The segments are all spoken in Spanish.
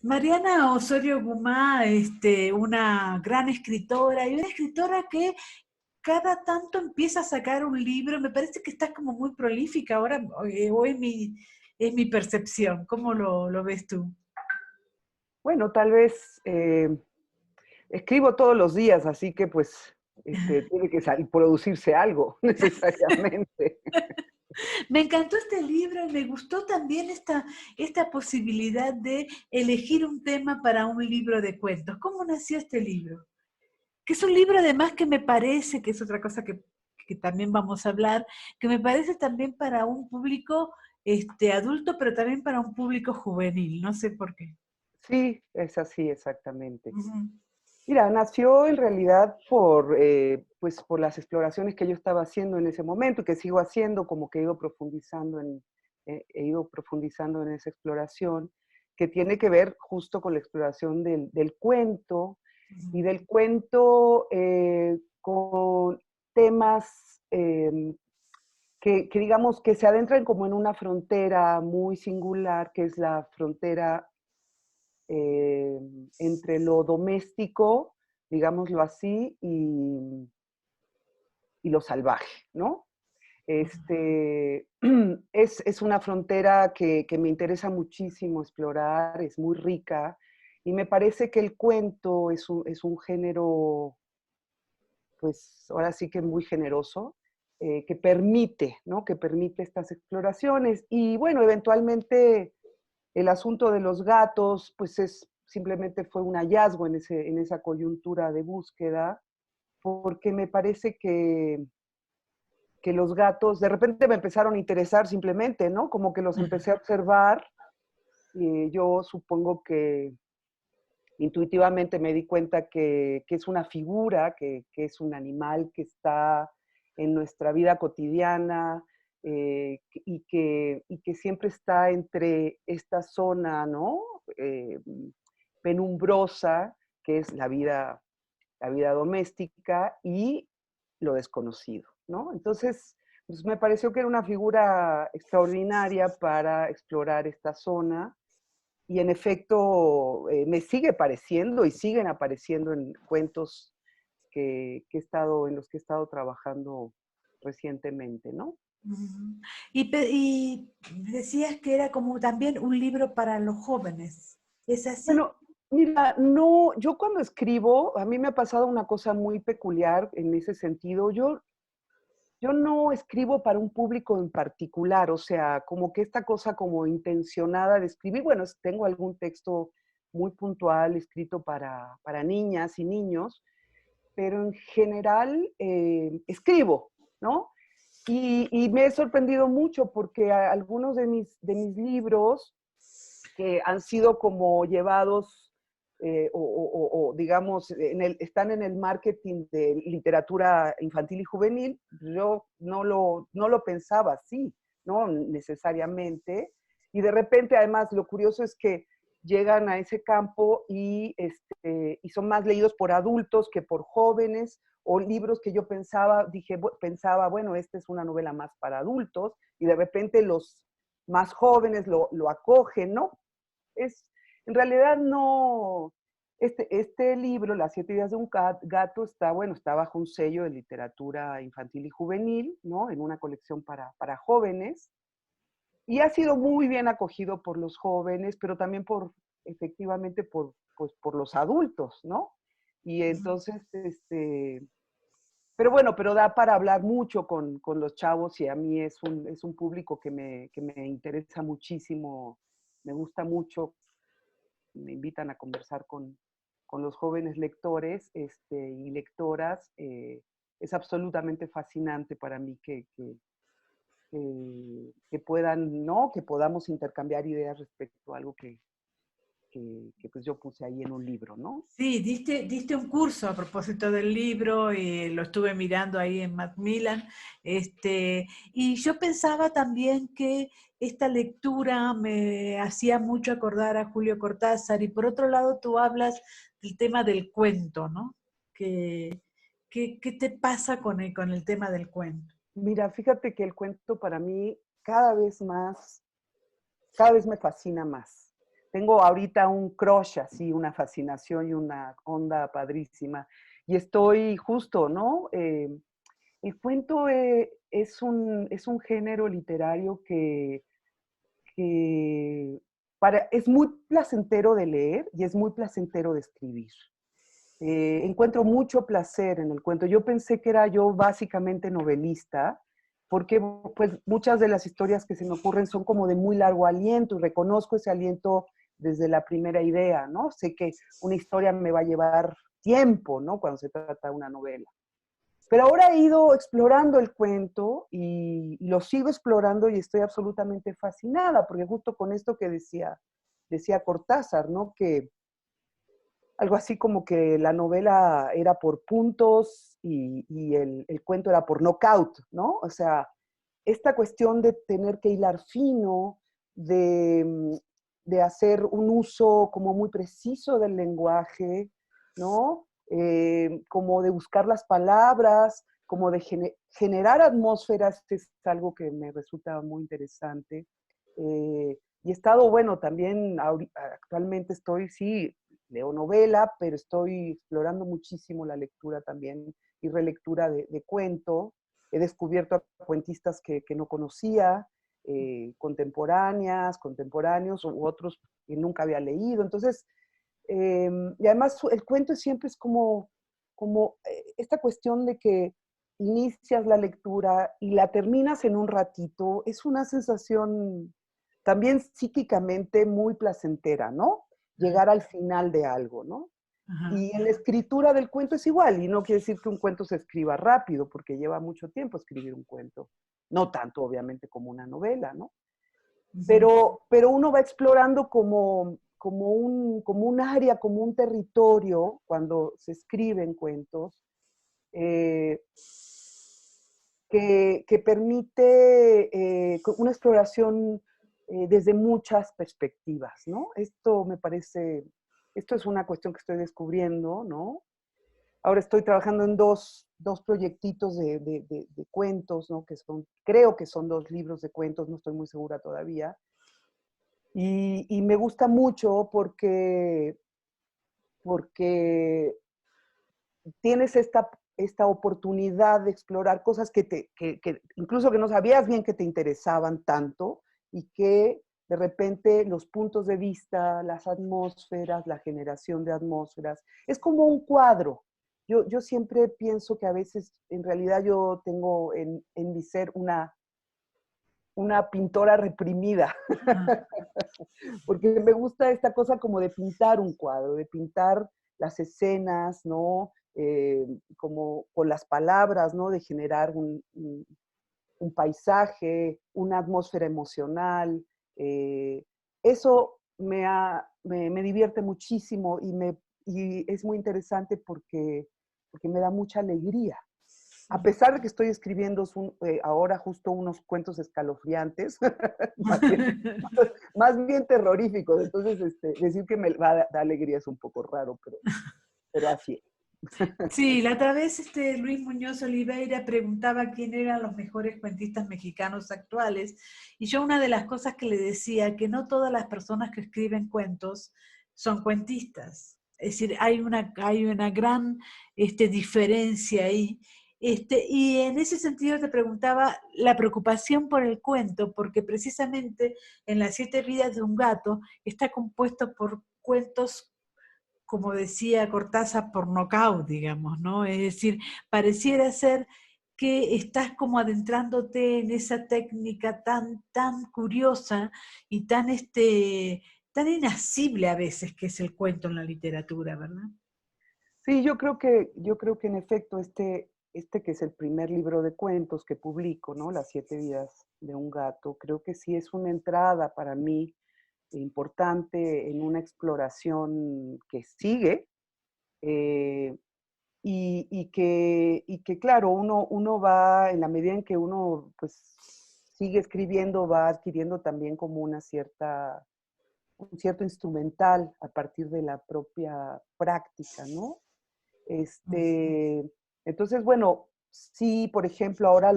Mariana Osorio Gumá, una gran escritora y una escritora que cada tanto empieza a sacar un libro. Me parece que está como muy prolífica ahora, o es mi percepción. ¿Cómo lo ves tú? Bueno, tal vez escribo todos los días, así que pues tiene que producirse algo necesariamente. Me encantó este libro y me gustó también esta posibilidad de elegir un tema para un libro de cuentos. ¿Cómo nació este libro? Que es un libro además que me parece, que es otra cosa que también vamos a hablar, que me parece también para un público adulto, pero también para un público juvenil, no sé por qué. Sí, es así exactamente. Ujú. Mira, nació en realidad pues, por las exploraciones que yo estaba haciendo en ese momento y que sigo haciendo, como que he ido profundizando en esa exploración, que tiene que ver justo con la exploración del cuento y del cuento con temas que digamos que se adentran como en una frontera muy singular, que es la frontera eh, entre lo doméstico, digámoslo así, y lo salvaje, ¿no? Es una frontera que me interesa muchísimo explorar, es muy rica, y me parece que el cuento es un género, pues ahora sí que muy generoso, que permite, ¿no? Que permite estas exploraciones. Y bueno, eventualmente el asunto de los gatos, pues simplemente fue un hallazgo en esa coyuntura de búsqueda, porque me parece que los gatos de repente me empezaron a interesar simplemente, ¿no? Como que los empecé a observar y yo supongo que intuitivamente me di cuenta que es una figura, que es un animal que está en nuestra vida cotidiana y que siempre está entre esta zona, ¿no? Penumbrosa, que es la vida doméstica y lo desconocido, ¿no? Entonces, pues me pareció que era una figura extraordinaria para explorar esta zona y en efecto me sigue pareciendo y siguen apareciendo en cuentos en los que he estado trabajando recientemente, ¿no? Ujú. Y decías que era como también un libro para los jóvenes. ¿Es así? Bueno, mira, no, yo cuando escribo, a mí me ha pasado una cosa muy peculiar en ese sentido. Yo no escribo para un público en particular, o sea, como que esta cosa como intencionada de escribir, bueno, tengo algún texto muy puntual escrito para niñas y niños, pero en general escribo, ¿no? Y me he sorprendido mucho porque algunos de mis libros que han sido como llevados digamos, están en el marketing de literatura infantil y juvenil, yo no lo pensaba así, no necesariamente. Y de repente, además, lo curioso es que llegan a ese campo y son más leídos por adultos que por jóvenes, o libros que yo pensaba, bueno, esta es una novela más para adultos, y de repente los más jóvenes lo acogen, ¿no? Es, en realidad no, este libro, Las 7 vidas de un gato, está bajo un sello de literatura infantil y juvenil, ¿no? En una colección para jóvenes, y ha sido muy bien acogido por los jóvenes, pero también efectivamente, pues, por los adultos, ¿no? Y entonces, pero bueno, pero da para hablar mucho con los chavos y a mí es un público que me interesa muchísimo, me gusta mucho, me invitan a conversar con los jóvenes lectores y lectoras. Es absolutamente fascinante para mí que puedan, ¿no? Que podamos intercambiar ideas respecto a algo que pues yo puse ahí en un libro, ¿no? Sí, diste un curso a propósito del libro y lo estuve mirando ahí en Macmillan. Y yo pensaba también que esta lectura me hacía mucho acordar a Julio Cortázar y por otro lado tú hablas del tema del cuento, ¿no? ¿Qué te pasa con el tema del cuento? Mira, fíjate que el cuento para mí cada vez me fascina más. tengo ahorita un crush así, una fascinación y una onda padrísima. Y estoy justo, ¿no? El cuento es un género literario que es muy placentero de leer y es muy placentero de escribir. Encuentro mucho placer en el cuento. Yo pensé que era yo básicamente novelista, porque pues muchas de las historias que se me ocurren son como de muy largo aliento, y reconozco ese aliento desde la primera idea, ¿no? Sé que una historia me va a llevar tiempo, ¿no? Cuando se trata de una novela. Pero ahora he ido explorando el cuento y lo sigo explorando y estoy absolutamente fascinada, porque justo con esto que decía Cortázar, ¿no? Que algo así como que la novela era por puntos y el cuento era por knockout, ¿no? O sea, esta cuestión de tener que hilar fino, de hacer un uso como muy preciso del lenguaje, ¿no? Como de buscar las palabras, como de generar atmósferas, es algo que me resulta muy interesante. Y he estado, bueno, también actualmente estoy, sí, leo novela, pero estoy explorando muchísimo la lectura también y relectura de cuento. He descubierto a cuentistas que no conocía, contemporáneos u otros que nunca había leído. Entonces, y además el cuento siempre es como esta cuestión de que inicias la lectura y la terminas en un ratito, es una sensación también psíquicamente muy placentera, ¿no? Llegar al final de algo, ¿no? Ajá. Y en la escritura del cuento es igual, y no quiere decir que un cuento se escriba rápido, porque lleva mucho tiempo escribir un cuento. No tanto, obviamente, como una novela, ¿no? Ujú. Pero uno va explorando como un área, como un territorio, cuando se escriben cuentos, eh, que permite una exploración desde muchas perspectivas, ¿no? Esto me parece, esto es una cuestión que estoy descubriendo, ¿no? Ahora estoy trabajando en dos proyectitos de cuentos, ¿no? Que son, creo que son 2 libros de cuentos, no estoy muy segura todavía. Y me gusta mucho porque tienes esta oportunidad de explorar cosas que incluso que no sabías bien que te interesaban tanto y que de repente los puntos de vista, las atmósferas, la generación de atmósferas, es como un cuadro. Yo siempre pienso que a veces en realidad yo tengo en mi ser una pintora reprimida, Ajá. porque me gusta esta cosa como de pintar un cuadro, de pintar las escenas, ¿no? Como con las palabras, ¿no? De generar un paisaje, una atmósfera emocional. Eso me divierte muchísimo y es muy interesante porque me da mucha alegría. A pesar de que estoy escribiendo ahora justo unos cuentos escalofriantes, más bien, más bien terroríficos. Entonces, decir que me va a dar alegría es un poco raro, pero así es. Sí, la otra vez Luis Muñoz Oliveira preguntaba quién eran los mejores cuentistas mexicanos actuales, y yo una de las cosas que le decía, que no todas las personas que escriben cuentos son cuentistas. Es decir, hay una gran diferencia ahí. Y en ese sentido te preguntaba la preocupación por el cuento, porque precisamente en Las 7 vidas de un gato está compuesto por cuentos, como decía Cortázar, por nocaut, digamos, ¿no? Es decir, pareciera ser que estás como adentrándote en esa técnica tan curiosa y tan inasible a veces que es el cuento en la literatura, ¿verdad? Sí, yo creo que en efecto este que es el primer libro de cuentos que publico, ¿no? Las 7 vidas de un gato, creo que sí es una entrada para mí importante en una exploración que sigue, eh, y que claro, uno va, en la medida en que uno pues sigue escribiendo, va adquiriendo también como un cierto instrumental a partir de la propia práctica, ¿no? Este, entonces, bueno, sí, por ejemplo, ahora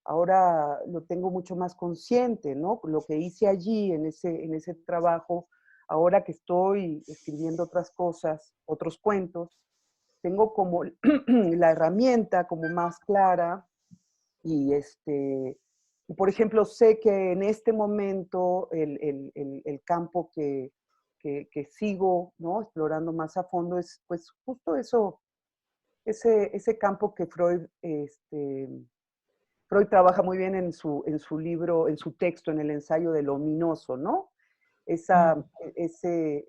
ahora lo tengo mucho más consciente, ¿no? Lo que hice allí en ese trabajo, ahora que estoy escribiendo otras cosas, otros cuentos, tengo como la herramienta como más clara y y por ejemplo, sé que en este momento el campo que sigo, ¿no? Explorando más a fondo es pues justo eso, ese campo que Freud trabaja muy bien en su libro, en su texto, en el ensayo del ominoso, ¿no? Esa, Mm. ese,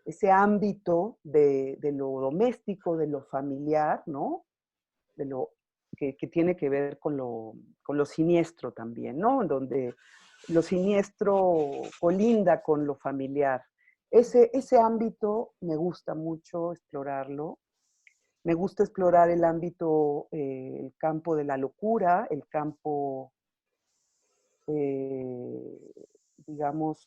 ese ámbito de lo doméstico, de lo familiar, ¿no? De lo que tiene que ver con lo siniestro también, ¿no? Donde lo siniestro colinda con lo familiar. Ese ámbito me gusta mucho explorarlo. Me gusta explorar el ámbito, el campo de la locura, el campo, eh, digamos,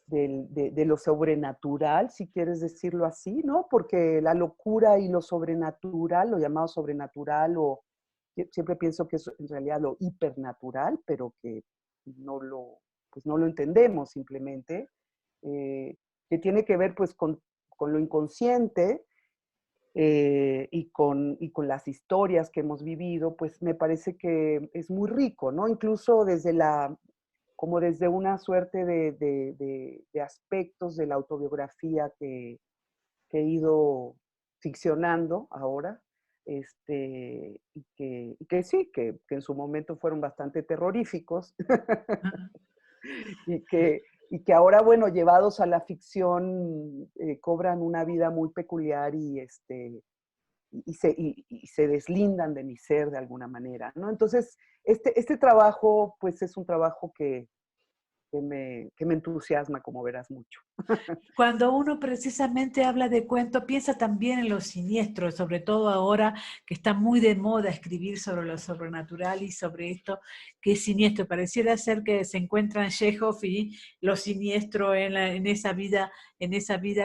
de lo sobrenatural, si quieres decirlo así, ¿no? Porque la locura y lo sobrenatural, lo llamado sobrenatural, o siempre pienso que es en realidad lo hipernatural, pero que no lo, pues no lo entendemos simplemente, eh, que tiene que ver pues con lo inconsciente y con las historias que hemos vivido, pues me parece que es muy rico, ¿no? Incluso como desde una suerte de aspectos de la autobiografía que he ido ficcionando ahora, y que sí, que en su momento fueron bastante terroríficos, Ah. y que ahora, bueno, llevados a la ficción, cobran una vida muy peculiar y se deslindan de mi ser de alguna manera, ¿no? Entonces, este trabajo, pues es un trabajo que me entusiasma, como verás mucho. Cuando uno precisamente habla de cuento, piensa también en lo siniestro, sobre todo ahora que está muy de moda escribir sobre lo sobrenatural y sobre esto que es siniestro. Pareciera ser que se encuentran Chekhov y lo siniestro en esa vida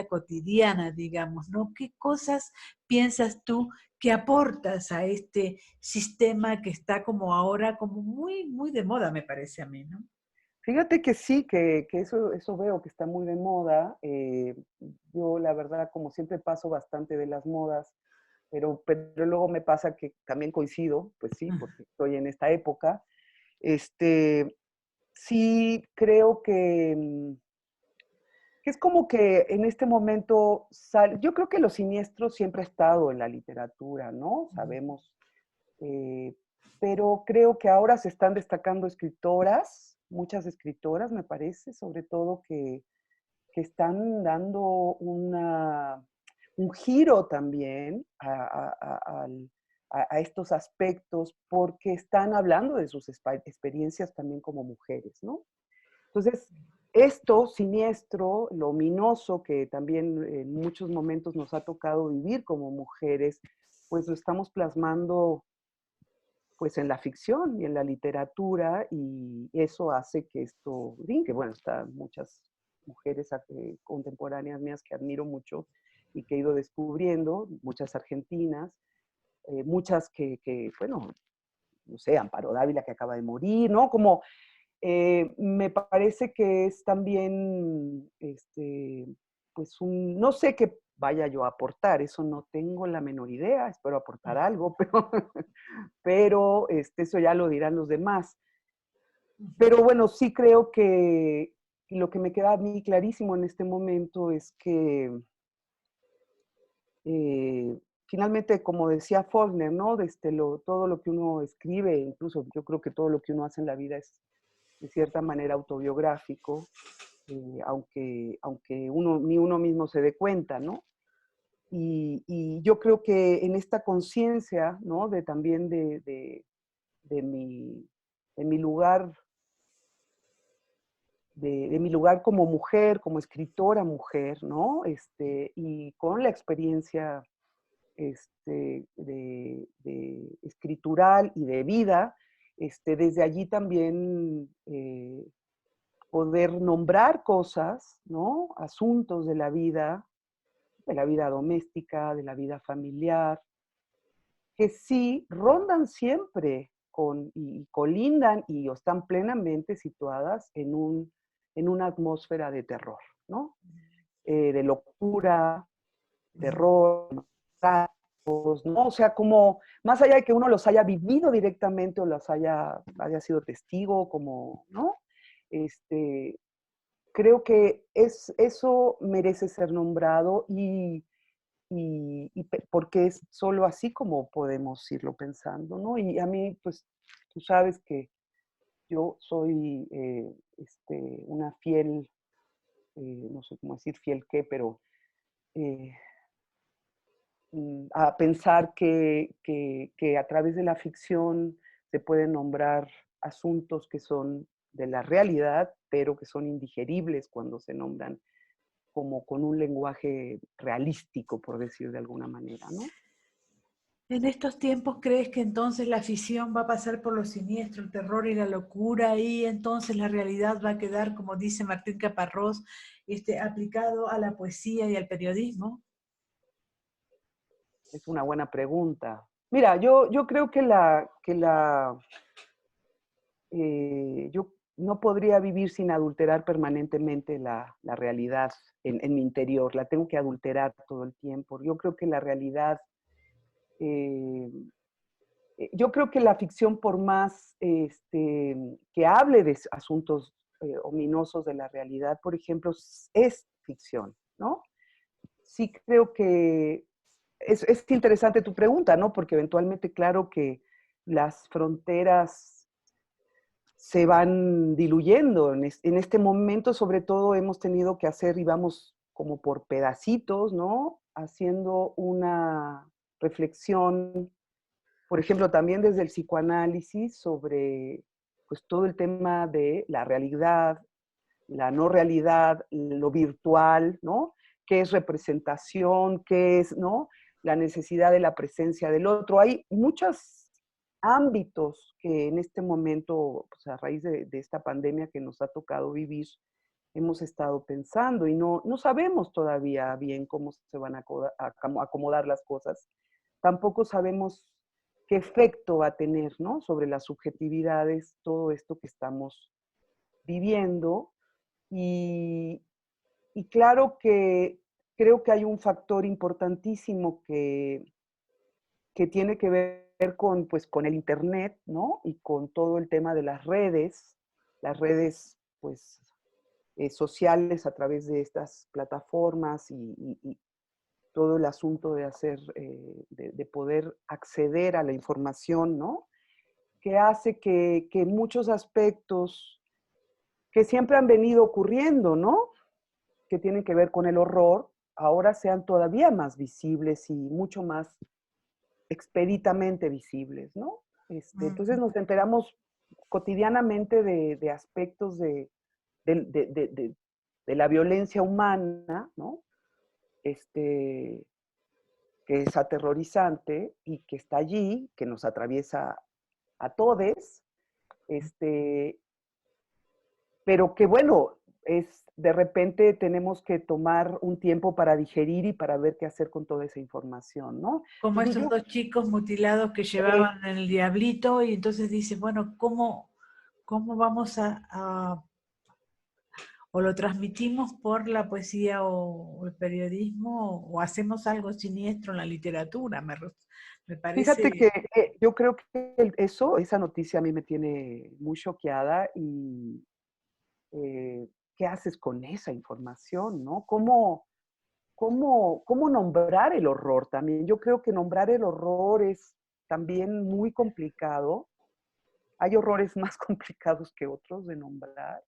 cotidiana, digamos, ¿no? ¿Qué cosas piensas tú que aportas a este sistema que está como ahora, como muy, muy de moda, me parece a mí, ¿no? Fíjate que sí, que eso veo que está muy de moda. Yo, la verdad, como siempre paso bastante de las modas, pero luego me pasa que también coincido, pues sí, porque estoy en esta época. Este, sí, creo que es como que en este momento, yo creo que lo siniestro siempre ha estado en la literatura, ¿no? Sabemos, eh, pero creo que ahora se están destacando escritoras, muchas escritoras, me parece, sobre todo que están dando un giro también a estos aspectos porque están hablando de sus experiencias también como mujeres, ¿no? Entonces, esto siniestro, lo ominoso que también en muchos momentos nos ha tocado vivir como mujeres, pues lo estamos plasmando pues en la ficción y en la literatura y eso hace que esto brinque. Bueno, están muchas mujeres contemporáneas mías que admiro mucho y que he ido descubriendo, muchas argentinas, muchas bueno, no sé, Amparo Dávila que acaba de morir, ¿no? Como me parece que es también, pues no sé qué vaya yo a aportar, eso no tengo la menor idea, espero aportar algo, pero eso ya lo dirán los demás. Pero bueno, sí creo que lo que me queda a mí clarísimo en este momento es que eh, finalmente, como decía Faulkner, ¿no? Todo lo que uno escribe, incluso yo creo que todo lo que uno hace en la vida es de cierta manera autobiográfico, aunque ni uno mismo se dé cuenta, ¿no? Y yo creo que en esta conciencia, ¿no? De también de mi, de mi lugar, de mi lugar como mujer, como escritora mujer, ¿no? Y con la experiencia de escritural y de vida, desde allí también poder nombrar cosas, ¿no? Asuntos de la vida doméstica, de la vida familiar, que sí rondan siempre. y colindan y están plenamente situadas en una atmósfera de terror, ¿no? De locura, terror, ¿no? O sea, como más allá de que uno los haya vivido directamente o haya sido testigo, como, ¿no? Creo que eso merece ser nombrado porque es solo así como podemos irlo pensando, ¿no? Y a mí, pues, tú sabes que yo soy una fiel, no sé cómo decir fiel qué, pero eh, a pensar que a través de la ficción se pueden nombrar asuntos que son de la realidad, pero que son indigeribles cuando se nombran como con un lenguaje realístico, por decir de alguna manera, ¿no? En estos tiempos, ¿crees que entonces la ficción va a pasar por lo siniestro, el terror y la locura, y entonces la realidad va a quedar, como dice Martín Caparrós, aplicado a la poesía y al periodismo? Es una buena pregunta. Mira, yo creo yo no podría vivir sin adulterar permanentemente la realidad en mi interior. La tengo que adulterar todo el tiempo. Yo creo que la realidad, eh, yo creo que la ficción, por más que hable de asuntos ominosos de la realidad, por ejemplo, es ficción, ¿no? Sí creo que es interesante tu pregunta, ¿no? Porque eventualmente, claro que las fronteras se van diluyendo. En este momento, sobre todo, hemos tenido que hacer, y vamos como por pedacitos, ¿no? Haciendo una reflexión, por ejemplo, también desde el psicoanálisis sobre pues todo el tema de la realidad, la no realidad, lo virtual, ¿no? ¿Qué es representación? ¿Qué es, no? La necesidad de la presencia del otro. Hay muchos ámbitos que en este momento, pues a raíz de esta pandemia que nos ha tocado vivir, hemos estado pensando y no sabemos todavía bien cómo se van a acomodar las cosas. Tampoco sabemos qué efecto va a tener, ¿no? Sobre las subjetividades, todo esto que estamos viviendo. Y, y claro que creo que hay un factor importantísimo que tiene que ver con, pues, con el Internet, ¿no? Y con todo el tema de las redes, pues, sociales a través de estas plataformas y todo el asunto de hacer, de poder acceder a la información, ¿no? Que hace que muchos aspectos que siempre han venido ocurriendo, ¿no? Que tienen que ver con el horror, ahora sean todavía más visibles y mucho más expeditamente visibles, ¿no? Entonces nos enteramos cotidianamente de aspectos de, de- de- de- de la violencia humana, ¿no? Este, que es aterrorizante y que está allí, que nos atraviesa a todes, este, pero que bueno, de repente tenemos que tomar un tiempo para digerir y para ver qué hacer con toda esa información, ¿no? Como Entonces esos yo, dos chicos mutilados que eh, llevaban el diablito y entonces dice, bueno, ¿cómo vamos o lo transmitimos por la poesía o el periodismo o hacemos algo siniestro en la literatura? Me fíjate que parece. yo creo que esa noticia a mí me tiene muy choqueada y ¿qué haces con esa información, no? ¿Cómo nombrar el horror también? Yo creo que nombrar el horror es también muy complicado. Hay horrores más complicados que otros de nombrar.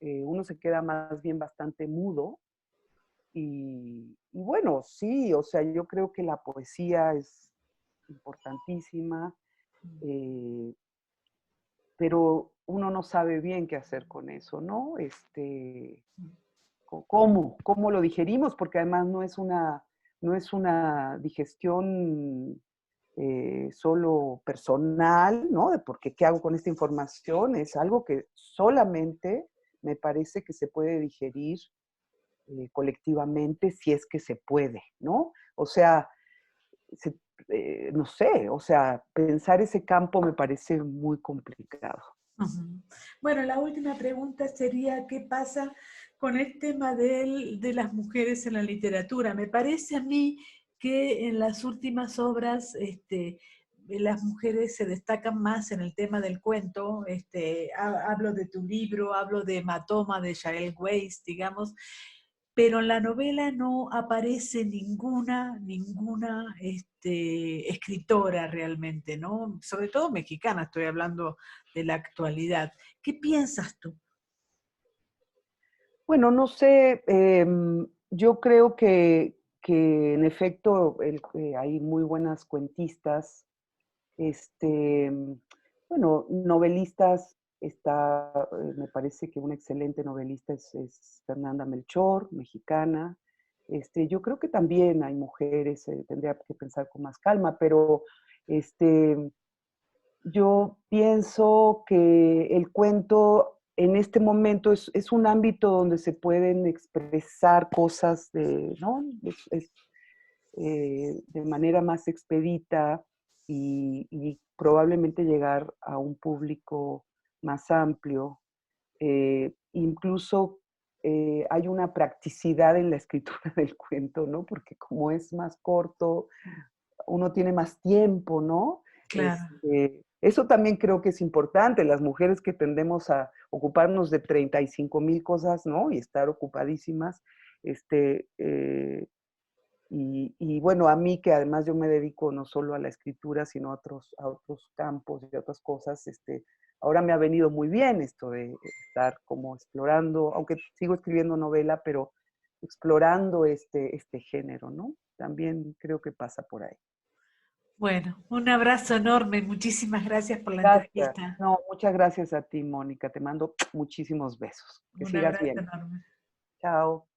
Uno se queda más bien bastante mudo. Y bueno, sí, o sea, yo creo que la poesía es importantísima, eh, pero uno no sabe bien qué hacer con eso, ¿no? ¿Cómo lo digerimos? Porque además no es una digestión solo personal, ¿no? De por qué hago con esta información, es algo que solamente me parece que se puede digerir colectivamente si es que se puede, ¿no? O sea, no sé, o sea, pensar ese campo me parece muy complicado. Ujú. Bueno, la última pregunta sería, ¿qué pasa con el tema de las mujeres en la literatura? Me parece a mí que en las últimas obras las mujeres se destacan más en el tema del cuento. Hablo de tu libro, hablo de Matoma, de Yael Weiss, digamos, pero en la novela no aparece ninguna escritora realmente, ¿no? Sobre todo mexicana, estoy hablando de la actualidad. ¿Qué piensas tú? Bueno, no sé, yo creo que en efecto hay muy buenas cuentistas, este, bueno, novelistas, me parece que una excelente novelista es Fernanda Melchor, mexicana. Yo creo que también hay mujeres, tendría que pensar con más calma, pero este, yo pienso que el cuento en este momento es un ámbito donde se pueden expresar cosas ¿no? De manera más expedita y probablemente llegar a un público más amplio. Incluso hay una practicidad en la escritura del cuento, ¿no? Porque como es más corto, uno tiene más tiempo, ¿no? Claro. Eso también creo que es importante, las mujeres que tendemos a ocuparnos de 35,000 cosas, ¿no? Y estar ocupadísimas, este, eh, y bueno, a mí que además yo me dedico no solo a la escritura, sino a otros campos y a otras cosas, ahora me ha venido muy bien esto de estar como explorando, aunque sigo escribiendo novela, pero explorando este género, ¿no? También creo que pasa por ahí. Bueno, un abrazo enorme. Muchísimas gracias por la Gracias. entrevista. No, muchas gracias a ti, Mónica. Te mando muchísimos besos. Que Un sigas abrazo bien. enorme. Chao.